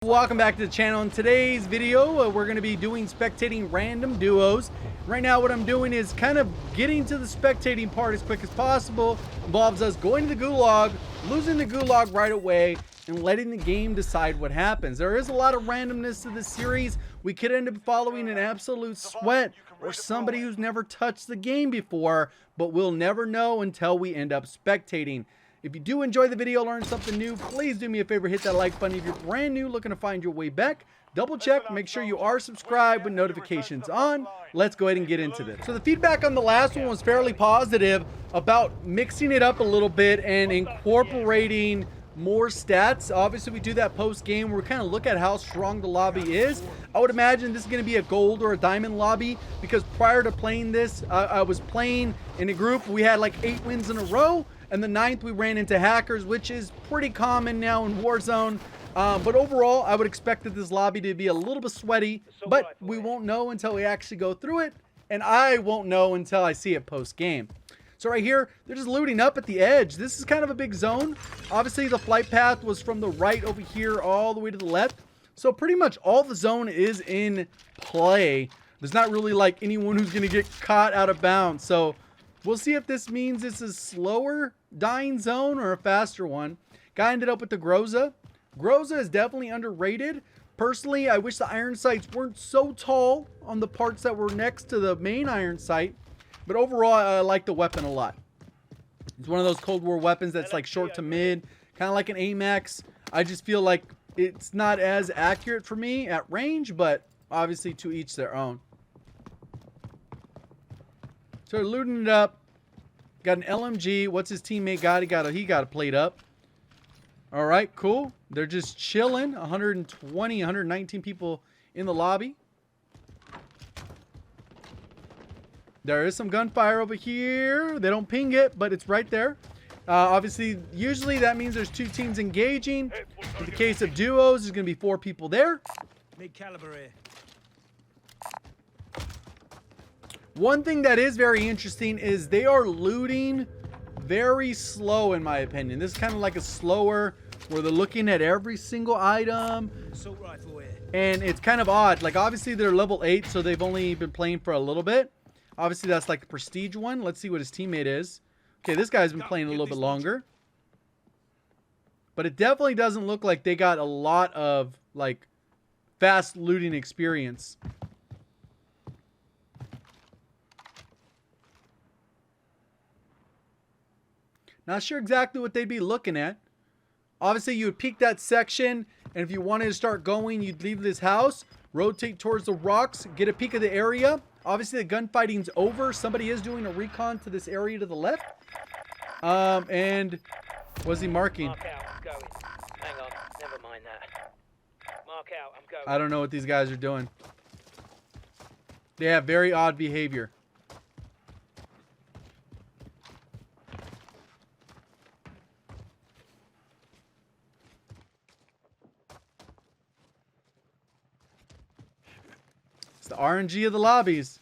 welcome back to the channel. In today's video, we're going to be doing spectating random duos. Right now, what I'm doing is kind of getting to the spectating part as quick as possible. Involves us going to the gulag, losing the gulag right away, and letting the game decide what happens. There is a lot of randomness to this series. We could end up following an absolute sweat or somebody who's never touched the game before, but we'll never know until we end up spectating. If you do enjoy the video, learn something new, please do me a favor, hit that like button. If you're brand new looking to find your way back, double check, make sure you are subscribed with notifications on. Let's go ahead and get into this. So the feedback on the last one was fairly positive about mixing it up a little bit and incorporating more stats. Obviously, we do that post game where we kind of look at how strong the lobby is. I would imagine this is going to be a gold or a diamond lobby, because prior to playing this, I was playing in a group. We had like 8 wins in a row. And the 9th, we ran into hackers, which is pretty common now in Warzone. But overall, I would expect that this lobby to be a little bit sweaty, but we won't know until we actually go through it. And I won't know until I see it post-game. So right here, they're just looting up at the edge. This is kind of a big zone. Obviously, the flight path was from the right over here all the way to the left. So pretty much all the zone is in play. There's not really like anyone who's going to get caught out of bounds. So we'll see if this means it's a slower dying zone or a faster one. Guy ended up with the Groza. Groza is definitely underrated. Personally, I wish the iron sights weren't so tall on the parts that were next to the main iron sight. But overall, I like the weapon a lot. It's one of those Cold War weapons that's like short to mid, kind of like an AMAX. I just feel like it's not as accurate for me at range, but obviously to each their own. So they're looting it up. Got an LMG. What's his teammate got? He got a plate up. All right, cool. They're just chilling. 120, 119 people in the lobby. There is some gunfire over here. They don't ping it, but it's right there. Obviously, usually that means there's 2 teams engaging. In the case of duos, there's going to be 4 people there. Mid caliber here. One thing that is very interesting is they are looting very slow, in my opinion. This is kind of like a slower, where they're looking at every single item. Assault rifle here. And it's kind of odd. Like, obviously, they're level 8, so they've only been playing for a little bit. Obviously, that's like the prestige one. Let's see what his teammate is. Okay, this guy's been playing a little bit longer. But it definitely doesn't look like they got a lot of, like, fast looting experience. Not sure exactly what they'd be looking at. Obviously, you would peek that section, and if you wanted to start going, you'd leave this house, rotate towards the rocks, get a peek of the area. Obviously, the gunfighting's over. Somebody is doing a recon to this area to the left. And what's he marking? Mark out, I'm going. Hang on, never mind that. Mark out, I'm going. I don't know what these guys are doing. They have very odd behavior. The RNG of the lobbies.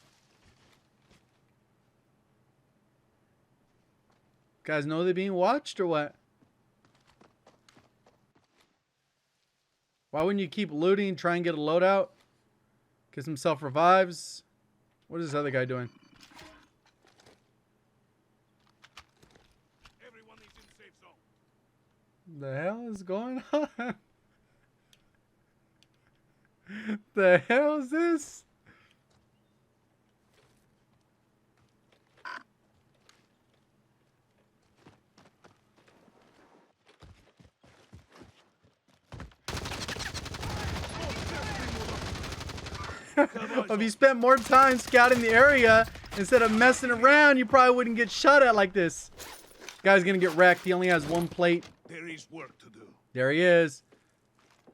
Guys know they're being watched or what? Why wouldn't you keep looting, try and get a loadout? Gets himself revives. What is this other guy doing? Everyone is in safe zone. The hell is going on? The hell is this? If you spent more time scouting the area instead of messing around, you probably wouldn't get shot at like this. Guy's gonna get wrecked. He only has 1 plate. There is work to do. There he is.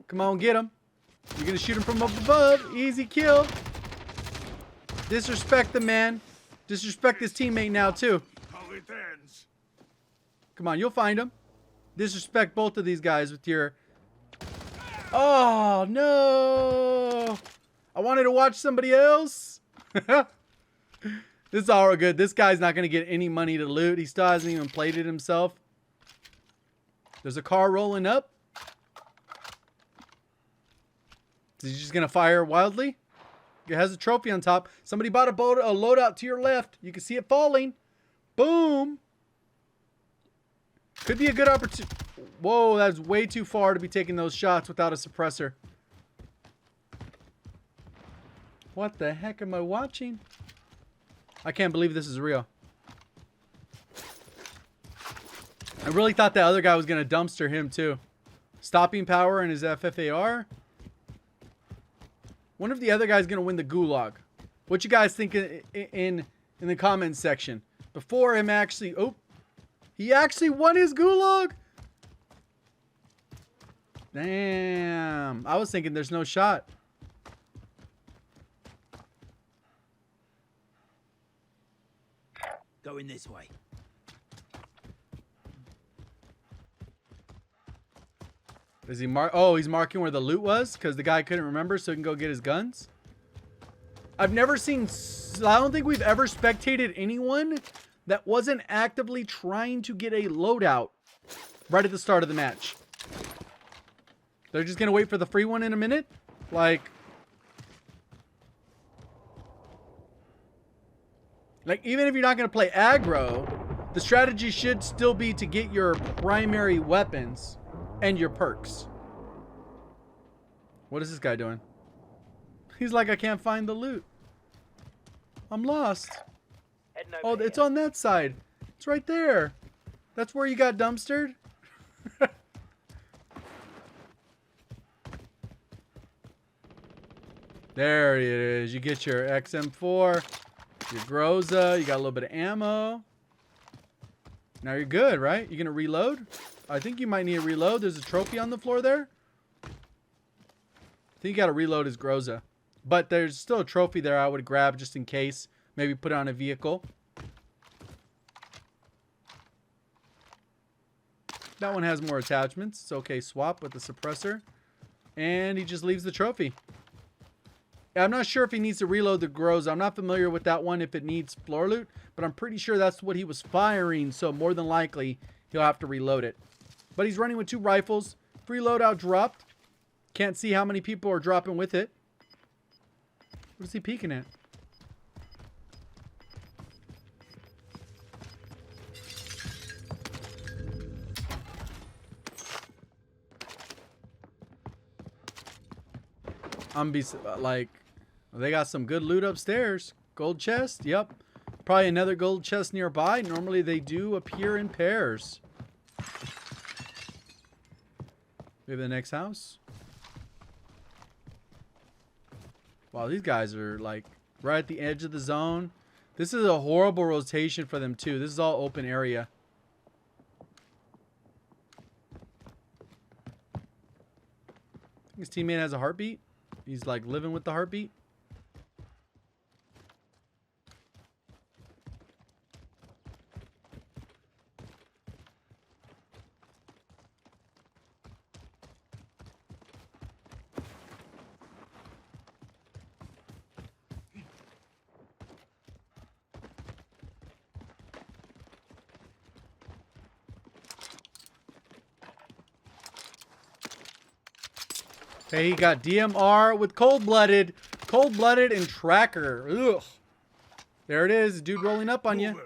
Come on, get him. You're gonna shoot him from up above. Easy kill. Disrespect the man. Disrespect his teammate now too. How it ends. Come on, you'll find him. Disrespect both of these guys with your... Oh, no. I wanted to watch somebody else. This is all good. This guy's not going to get any money to loot. He still hasn't even played it himself. There's a car rolling up. Is he just gonna fire wildly? It has a trophy on top. Somebody bought a loadout to your left. You can see it falling. Boom. Could be a good opportunity. Whoa, that's way too far to be taking those shots without a suppressor. What the heck am I watching? I can't believe this is real. I really thought that other guy was going to dumpster him too. Stopping power in his FFAR. Wonder if the other guy's going to win the gulag. What you guys think in the comments section? Before him actually... Oh, he actually won his gulag. Damn. I was thinking there's no shot. Going this way. Is he Oh, he's marking where the loot was because the guy couldn't remember, so he can go get his guns. I've never seen... I don't think we've ever spectated anyone that wasn't actively trying to get a loadout right at the start of the match. They're just going to wait for the free one in a minute? Like, even if you're not going to play aggro, the strategy should still be to get your primary weapons and your perks. What is this guy doing? He's like, I can't find the loot. I'm lost. Oh, it's on that side. It's right there. That's where you got dumpstered. There it is. You get your XM4, your Groza. You got a little bit of ammo. Now you're good, right? You gonna reload? I think you might need a reload. There's a trophy on the floor there. I think you gotta reload his Groza. But there's still a trophy there I would grab just in case. Maybe put it on a vehicle. That one has more attachments. It's okay. Swap with the suppressor. And he just leaves the trophy. I'm not sure if he needs to reload the Groza. I'm not familiar with that one if it needs floor loot. But I'm pretty sure that's what he was firing. So more than likely, he'll have to reload it. But he's running with 2 rifles. Free loadout dropped. Can't see how many people are dropping with it. What is he peeking at? Like, they got some good loot upstairs. Gold chest, yep. Probably another gold chest nearby. Normally they do appear in pairs. Maybe the next house. Wow, these guys are like right at the edge of the zone. This is a horrible rotation for them too. This is all open area. His teammate has a heartbeat. He's like living with the heartbeat. Okay, he got DMR with cold-blooded and tracker. Ugh. There it is, dude rolling up on you.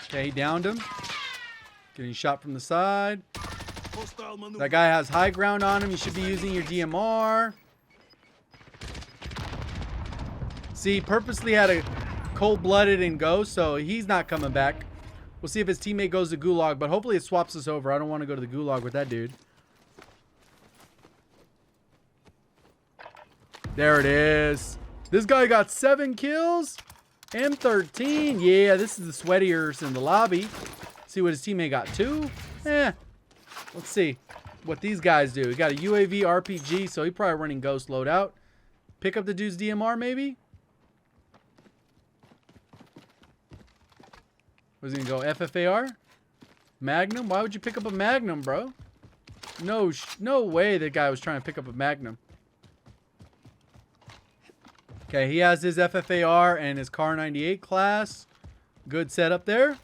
Okay, he downed him. Getting shot from the side. That guy has high ground on him. You should be using your DMR. See, purposely had a cold-blooded and go, so he's not coming back. We'll see if his teammate goes to Gulag, but hopefully it swaps us over. I don't want to go to the Gulag with that dude. There it is. This guy got 7 kills. M13. Yeah, this is the sweatiers in the lobby. See what his teammate got, 2? Let's see what these guys do. He got a UAV RPG, so he probably running Ghost loadout. Pick up the dude's DMR, maybe? Was he gonna go FFAR? Magnum? Why would you pick up a Magnum, bro? No way that guy was trying to pick up a Magnum. Okay, he has his FFAR and his Car 98 class. Good setup there.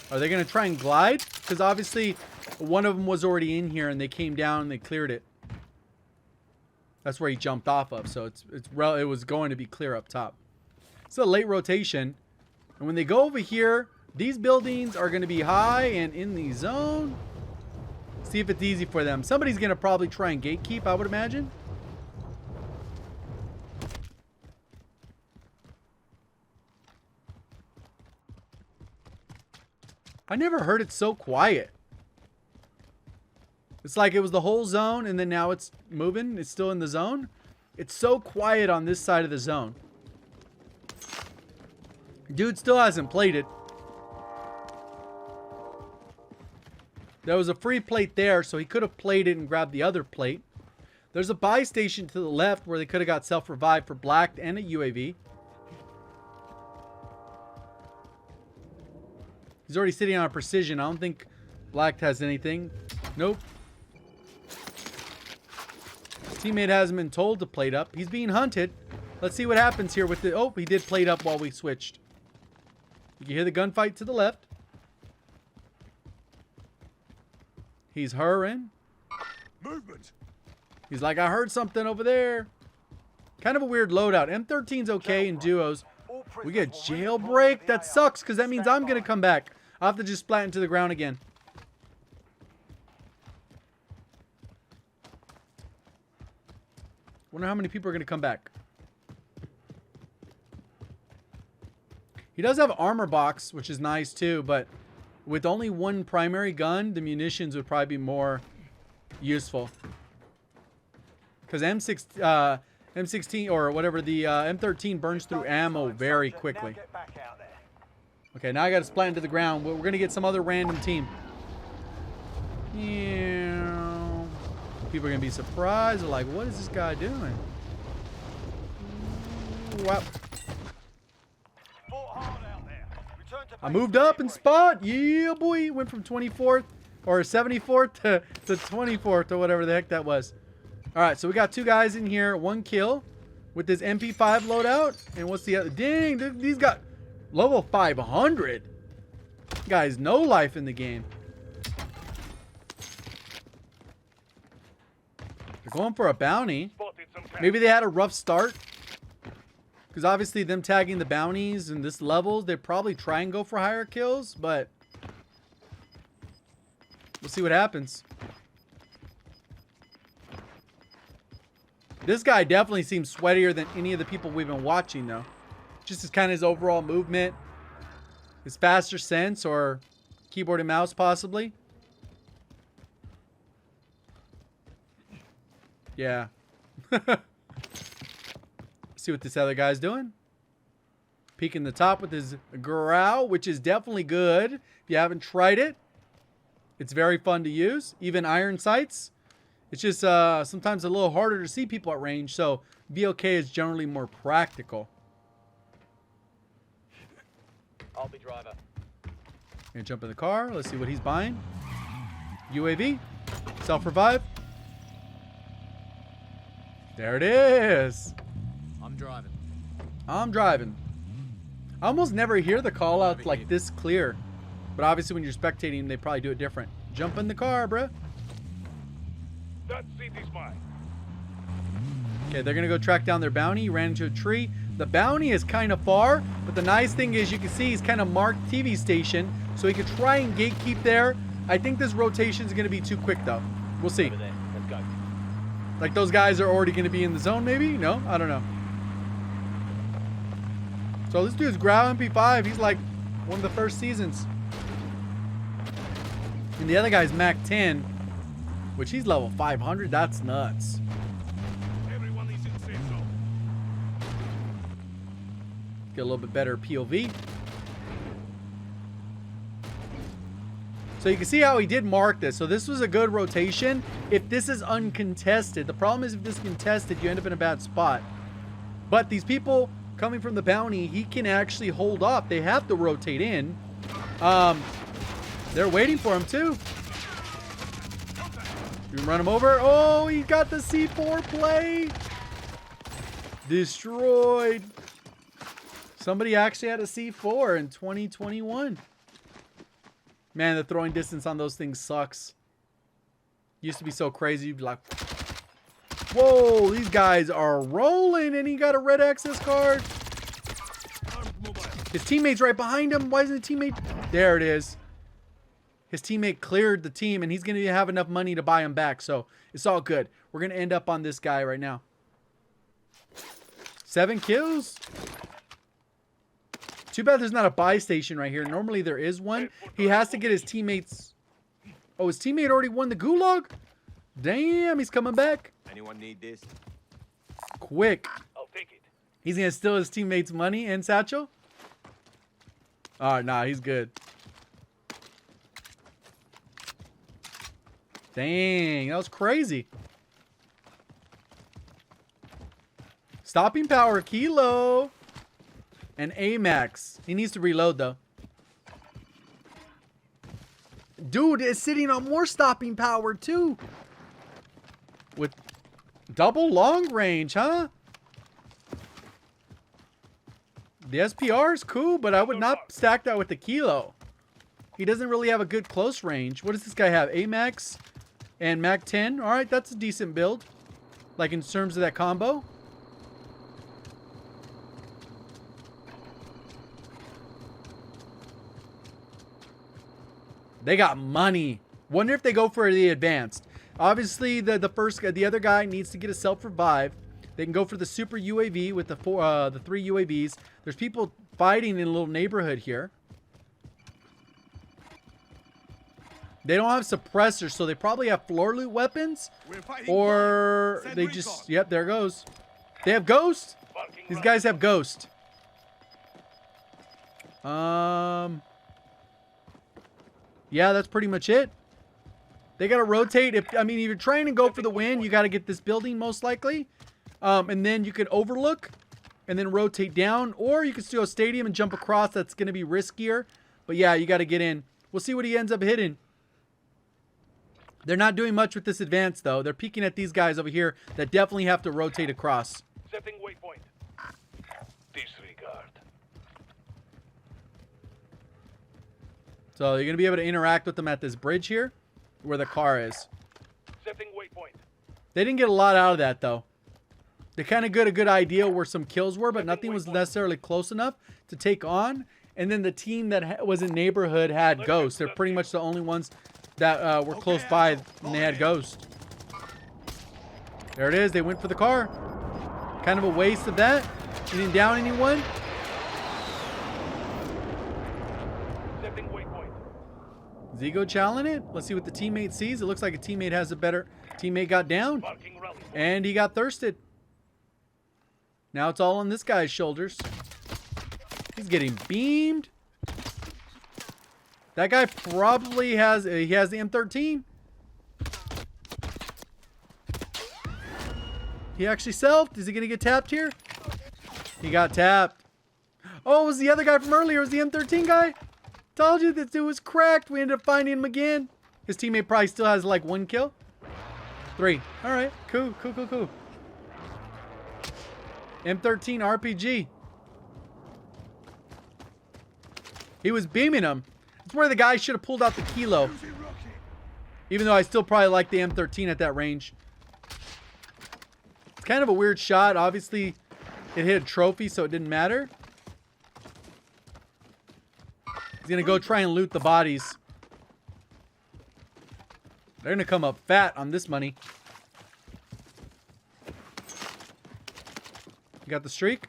Are they gonna try and glide? because obviously one of them was already in here and they came down and they cleared it. That's where he jumped off of, so it was going to be clear up top. It's a late rotation, and when they go over here, these buildings are going to be high and in the zone. See if it's easy for them. Somebody's going to probably try and gatekeep, I would imagine. I never heard it so quiet. It's like it was the whole zone and then now it's moving. It's still in the zone. It's so quiet on this side of the zone. Dude still hasn't played it. There was a free plate there, so he could have played it and grabbed the other plate. There's a buy station to the left where they could have got self-revived for Black and a UAV. He's already sitting on a precision. I don't think Black has anything. Nope. His teammate hasn't been told to plate up. He's being hunted. Let's see what happens here with the... Oh, he did plate up while we switched. You can hear the gunfight to the left. He's hurrying. Movement. He's like, I heard something over there. Kind of a weird loadout. M13's okay in duos. We get Jailbreak. That sucks because that means I'm going to come back. I'll have to just splat into the ground again. Wonder how many people are going to come back. He does have armor box, which is nice too, but with only one primary gun, the munitions would probably be more useful. Because M16 or whatever, the M13 burns through ammo very quickly. Okay, now I got to splat into the ground. We're going to get some other random team. Yeah. People are going to be surprised. They're like, what is this guy doing? Wow. I moved up in spot. Yeah, boy. Went from 24th or 74th to 24th or whatever the heck that was. All right, so we got two guys in here. One kill with this MP5 loadout. And what's the other? Dang, these got level 500. Guys, no life in the game. They're going for a bounty. Maybe they had a rough start. Because obviously them tagging the bounties and this level, they probably try and go for higher kills, but we'll see what happens. This guy definitely seems sweatier than any of the people we've been watching, though. Just as kind of his overall movement, his faster sense, or keyboard and mouse possibly. Yeah. See what this other guy's doing. Peeking the top with his growl, which is definitely good. If you haven't tried it, it's very fun to use. Even iron sights. It's just sometimes a little harder to see people at range, so VOK is generally more practical. I'll be driver. Gonna jump in the car. Let's see what he's buying. UAV. Self-revive. There it is. I'm driving. I'm driving. I almost never hear the call outs like this clear. But obviously when you're spectating, they probably do it different. Jump in the car, bruh. That seat is mine. Okay, they're gonna go track down their bounty. He ran into a tree. The bounty is kind of far, but the nice thing is you can see he's kind of marked TV station, so he could try and gatekeep there. I think this rotation is gonna be too quick though. We'll see. Over there. Let's go. Like those guys are already gonna be in the zone maybe? No? I don't know. So this dude's Growl MP5. He's like one of the first seasons. And the other guy's Mac 10, which he's level 500. That's nuts. Everyone is in safe zone. Get a little bit better POV. So you can see how he did mark this. So this was a good rotation. If this is uncontested, the problem is if this is contested, you end up in a bad spot. But these people coming from the bounty, he can actually hold off. They have to rotate in. They're waiting for him too. You can run him over. Oh, he got the C4 play. Destroyed. Somebody actually had a C4 in 2021. Man, the throwing distance on those things sucks. Used to be so crazy. You'd be like, whoa, these guys are rolling, and he got a red access card. Armed mobile. His teammate's right behind him. Why isn't the teammate? There it is. His teammate cleared the team, and he's going to have enough money to buy him back. So it's all good. We're going to end up on this guy right now. 7 kills. Too bad there's not a buy station right here. Normally there is one. He has to get his teammates. Oh, his teammate already won the gulag? Damn, he's coming back. Anyone need this? Quick. I'll take it. He's going to steal his teammates' money and satchel? Oh, nah, he's good. Dang, that was crazy. Stopping power, Kilo. And Amax. He needs to reload, though. Dude is sitting on more stopping power, too. With double long range, huh? The SPR is cool, but I would not stack that with the Kilo. He doesn't really have a good close range. What does this guy have? Amax and Mac 10. All right, that's a decent build. Like in terms of that combo. They got money. Wonder if they go for the advanced. Obviously, the other guy needs to get a self-revive. They can go for the super UAV with the 3 UAVs. There's people fighting in a little neighborhood here. They don't have suppressors, so they probably have floor loot weapons. Or they just... Yep, there goes. They have Ghost. These guys have Ghost. Yeah, that's pretty much it. They got to rotate. If you're trying to go for the win, you got to get this building most likely. And then you could overlook and then rotate down. Or you could steal a stadium and jump across. That's going to be riskier. But yeah, you got to get in. We'll see what he ends up hitting. They're not doing much with this advance, though. They're peeking at these guys over here that definitely have to rotate across. Setting waypoint. Disregard. So you're going to be able to interact with them at this bridge here where the car is. Setting waypoint. They didn't get a lot out of that, though. They kind of got a good idea where some kills were, but nothing was necessarily close enough to take on. And then the team that was in neighborhood had Ghost. They're pretty much the only ones that were close by when they had Ghost. There it is. They went for the car. Kind of a waste of that. He didn't down anyone. Setting waypoint. Zigo challenging it. Let's see what the teammate sees. It looks like a teammate has a better... Teammate got down. Marking rally point. And he got thirsted. Now it's all on this guy's shoulders. He's getting beamed. That guy probably has... he has the M13. He actually selfed. Is he going to get tapped here? He got tapped. Oh, it was the other guy from earlier. It was the M13 guy. Told you this dude was cracked. We ended up finding him again. His teammate probably still has like 1 kill. 3. All right. Cool. M13 RPG. He was beaming him. That's where the guy should have pulled out the Kilo. Even though I still probably like the M13 at that range. It's kind of a weird shot. Obviously, it hit a trophy, so it didn't matter. He's going to go try and loot the bodies. They're going to come up fat on this money. You got the streak?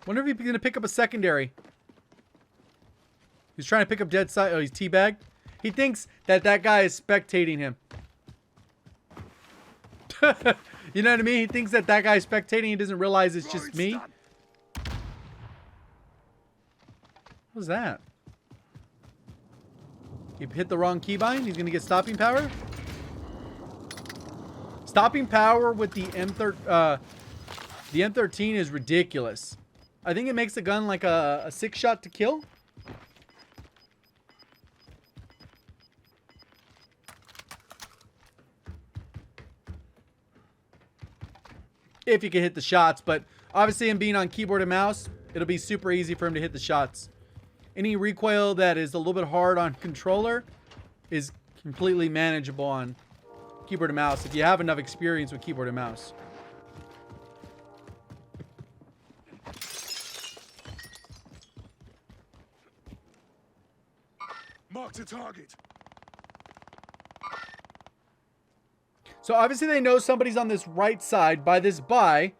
Wonder if he's going to pick up a secondary. He's trying to pick up dead side. Oh, he's teabagged. He thinks that guy is spectating him. You know what I mean? He thinks that guy is spectating. He doesn't realize it's just me. What was that? He hit the wrong keybind. He's going to get stopping power. Stopping power with the M13 is ridiculous. I think it makes the gun like a 6-shot to kill. If you can hit the shots, but obviously him being on keyboard and mouse, it'll be super easy for him to hit the shots. Any recoil that is a little bit hard on controller is completely manageable on keyboard and mouse if you have enough experience with keyboard and mouse. Mark the target. So obviously they know somebody's on this right side by this buy.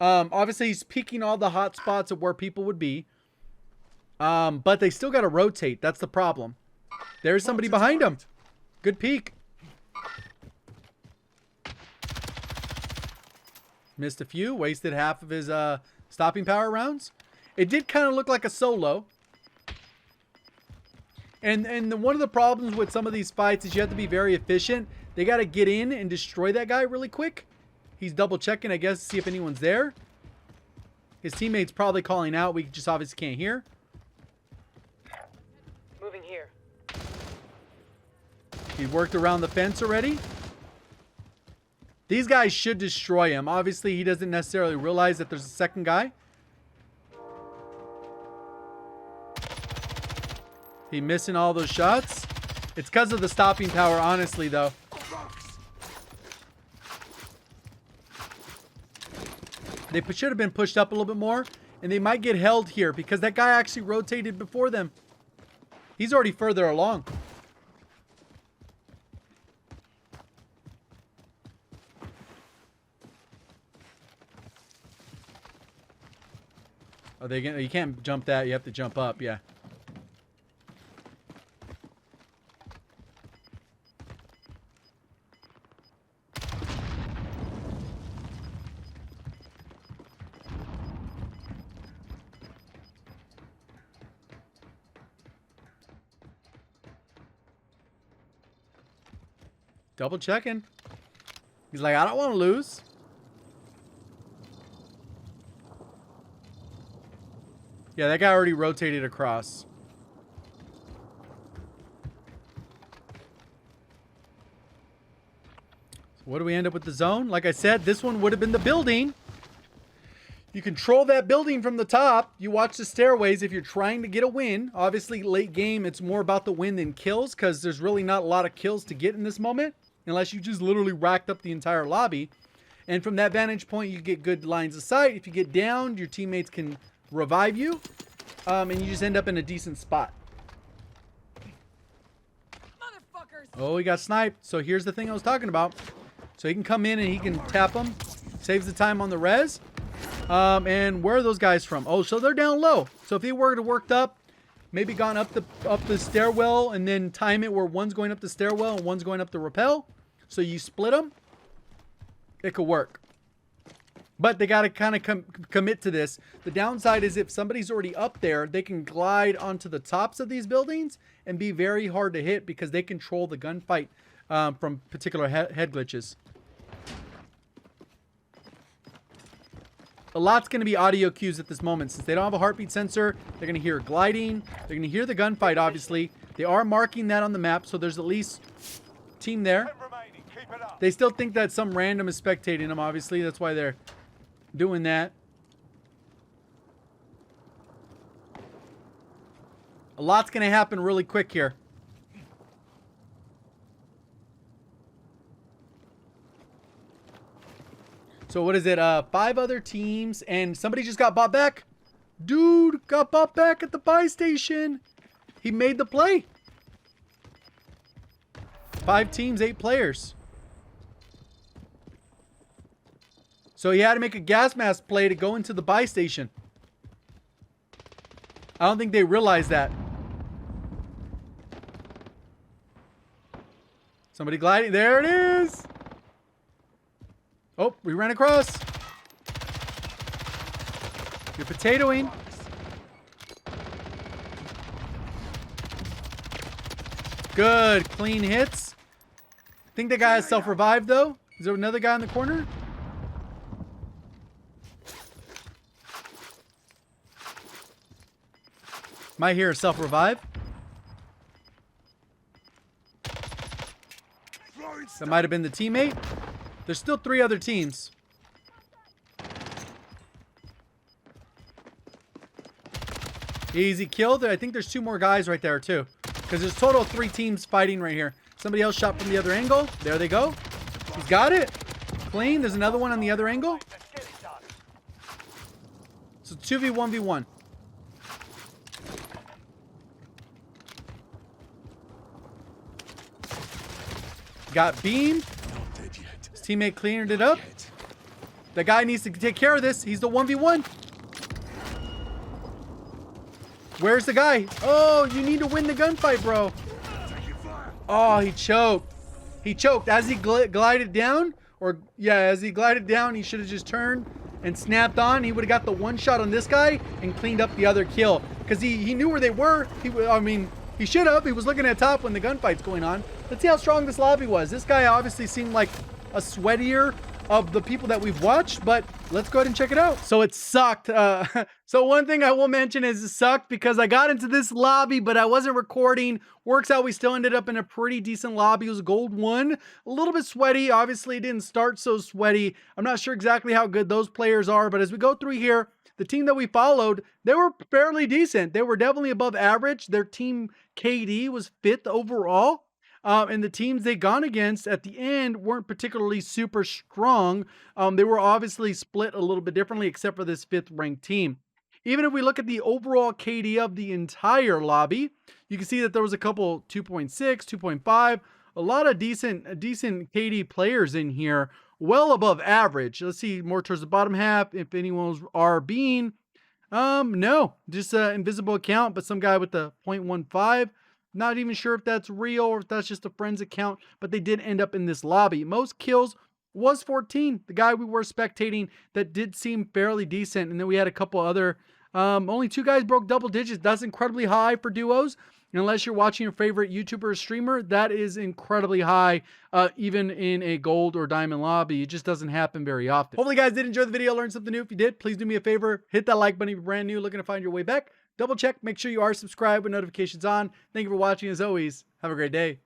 Obviously he's peeking all the hot spots of where people would be. But they still got to rotate. That's the problem. There's somebody behind him. Good peek. Missed a few. Wasted half of his stopping power rounds. It did kind of look like a solo. And one of the problems with some of these fights is you have to be very efficient. They got to get in and destroy that guy really quick. He's double checking, I guess, to see if anyone's there. His teammate's probably calling out. We just obviously can't hear. Moving here. He worked around the fence already. These guys should destroy him. Obviously, he doesn't necessarily realize that there's a second guy. He missing all those shots. It's because of the stopping power, honestly, though. They should have been pushed up a little bit more, and they might get held here because that guy actually rotated before them. He's already further along. Are they gonna? You can't jump that. You have to jump up. Yeah. Double checking. He's like, I don't want to lose. Yeah, that guy already rotated across. So what do we end up with the zone? Like I said, this one would have been the building. You control that building from the top. You watch the stairways if you're trying to get a win. Obviously, late game, it's more about the win than kills because there's really not a lot of kills to get in this moment. Unless you just literally racked up the entire lobby. And from that vantage point, you get good lines of sight. If you get downed, your teammates can revive you. And you just end up in a decent spot. Oh, he got sniped. So here's the thing I was talking about. So he can come in and he can tap them. Saves the time on the res. And where are those guys from? Oh, so they're down low. So if they were to worked up, maybe gone up the stairwell and then time it where one's going up the stairwell and one's going up the rappel. So you split them. It could work. But they got to kind of commit to this. The downside is if somebody's already up there, they can glide onto the tops of these buildings and be very hard to hit because they control the gunfight from particular head glitches. A lot's going to be audio cues at this moment. Since they don't have a heartbeat sensor, they're going to hear gliding. They're going to hear the gunfight, obviously. They are marking that on the map, so there's at least team there. They still think that some random is spectating them, obviously. That's why they're doing that. A lot's going to happen really quick here. So what is it? 5 other teams and somebody just got bought back. Dude got bought back at the buy station. He made the play. 5 teams, 8 players. So he had to make a gas mask play to go into the buy station. I don't think they realized that. Somebody gliding. There it is. Oh, we ran across. You're potatoing. Good. Clean hits. Think the guy has self-revived, though. Is there another guy in the corner? Might hear a self-revive. That might have been the teammate. There's still 3 other teams. Easy kill. I think there's 2 more guys right there too, because there's total of 3 teams fighting right here. Somebody else shot from the other angle. There they go. He's got it. Clean. There's another one on the other angle. Let's get it done. So 2v1v1. Got beamed. His teammate cleared it up. The guy needs to take care of this. He's the 1v1. Where's the guy? Oh, you need to win the gunfight, bro. Oh, he choked. He choked. As he glided down, as he glided down, he should have just turned and snapped on. He would have got the 1 shot on this guy and cleaned up the other kill. Because he knew where they were. He should have. He was looking at top when the gunfight's going on. Let's see how strong this lobby was. This guy obviously seemed like a sweatier of the people that we've watched, but let's go ahead and check it out. So it sucked. So one thing I will mention is it sucked because I got into this lobby, but I wasn't recording. Works out, we still ended up in a pretty decent lobby. It was a gold 1, a little bit sweaty. Obviously, it didn't start so sweaty. I'm not sure exactly how good those players are, but as we go through here, the team that we followed, they were fairly decent. They were definitely above average. Their team KD was 5th overall. And the teams they gone against at the end weren't particularly super strong. They were obviously split a little bit differently, except for this 5th ranked team. Even if we look at the overall KD of the entire lobby, you can see that there was a couple 2.6, 2.5, a lot of decent KD players in here, well above average. Let's see more towards the bottom half. If anyone was RBing, no, just an invisible account, but some guy with the 0.15. Not even sure if that's real or if that's just a friend's account, but they did end up in this lobby. Most kills was 14. The guy we were spectating that did seem fairly decent. And then we had a couple other, only 2 guys broke double digits. That's incredibly high for duos. And unless you're watching your favorite YouTuber or streamer, that is incredibly high, even in a gold or diamond lobby. It just doesn't happen very often. Hopefully you guys did enjoy the video, learned something new. If you did, please do me a favor, hit that like button if you're brand new, looking to find your way back. Double check, make sure you are subscribed with notifications on. Thank you for watching as always. Have a great day.